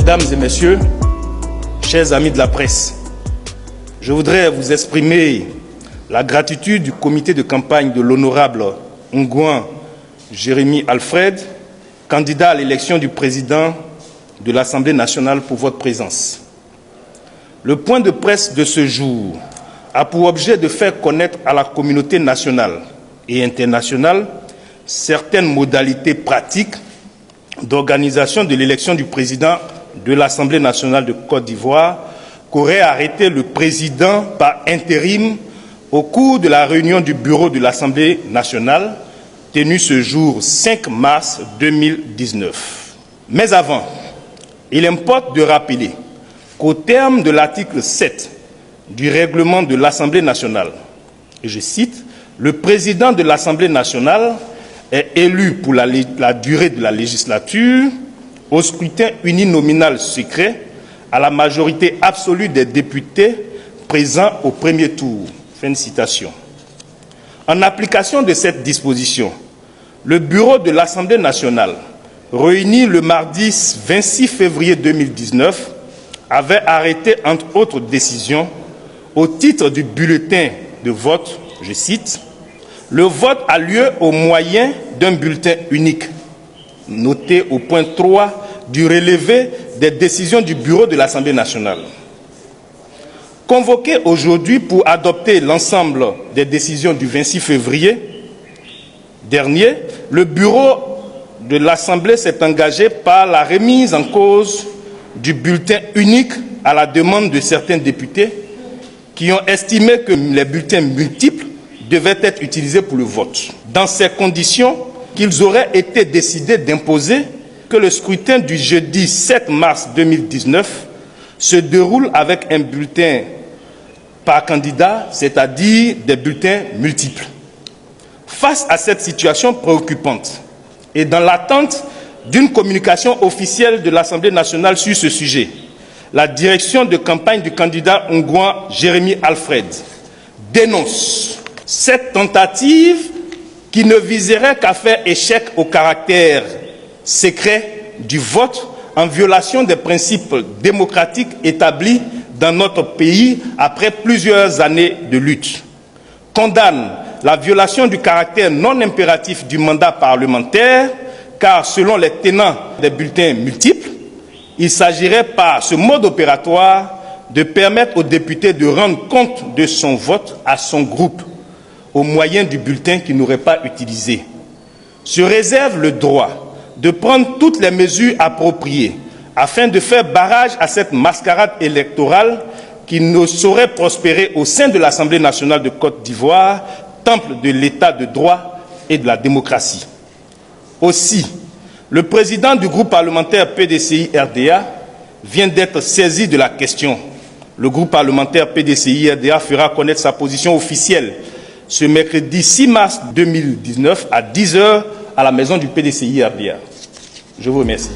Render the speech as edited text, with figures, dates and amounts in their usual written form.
Mesdames et messieurs, chers amis de la presse, je voudrais vous exprimer la gratitude du comité de campagne de l'honorable Ongouan Jérémy Alfred, candidat à l'élection du président de l'Assemblée nationale, pour votre présence. Le point de presse de ce jour a pour objet de faire connaître à la communauté nationale et internationale certaines modalités pratiques d'organisation de l'élection du président de l'Assemblée nationale de Côte d'Ivoire qu'aurait arrêté le président par intérim au cours de la réunion du bureau de l'Assemblée nationale tenue ce jour 5 mars 2019. Mais avant, il importe de rappeler qu'au terme de l'article 7 du règlement de l'Assemblée nationale, et je cite, « Le président de l'Assemblée nationale est élu pour la durée de la législature au scrutin uninominal secret à la majorité absolue des députés présents au premier tour. » Fin de citation. En application de cette disposition, le bureau de l'Assemblée nationale, réuni le mardi 26 février 2019, avait arrêté, entre autres décisions, au titre du bulletin de vote, je cite, « Le vote a lieu au moyen d'un bulletin unique, noté au point 3 du relevé des décisions du bureau de l'Assemblée nationale. Convoqué aujourd'hui pour adopter l'ensemble des décisions du 26 février dernier, le bureau de l'Assemblée s'est engagé par la remise en cause du bulletin unique à la demande de certains députés qui ont estimé que les bulletins multiples devaient être utilisés pour le vote. Dans ces conditions, qu'ils auraient été décidé d'imposer que le scrutin du jeudi 7 mars 2019 se déroule avec un bulletin par candidat, c'est-à-dire des bulletins multiples. Face à cette situation préoccupante et dans l'attente d'une communication officielle de l'Assemblée nationale sur ce sujet, la direction de campagne du candidat Ongouan Jérémy Alfred dénonce cette tentative qui ne viserait qu'à faire échec au caractère secret du vote en violation des principes démocratiques établis dans notre pays après plusieurs années de lutte. Condamne la violation du caractère non impératif du mandat parlementaire, car selon les tenants des bulletins multiples, il s'agirait par ce mode opératoire de permettre aux députés de rendre compte de son vote à son groupe au moyen du bulletin qu'il n'aurait pas utilisé. Se réserve le droit de prendre toutes les mesures appropriées afin de faire barrage à cette mascarade électorale qui ne saurait prospérer au sein de l'Assemblée nationale de Côte d'Ivoire, temple de l'état de droit et de la démocratie. Aussi, le président du groupe parlementaire PDCI-RDA vient d'être saisi de la question. Le groupe parlementaire PDCI-RDA fera connaître sa position officielle ce mercredi 6 mars 2019 à 10 h à la maison du PDCI-RDA. Je vous remercie.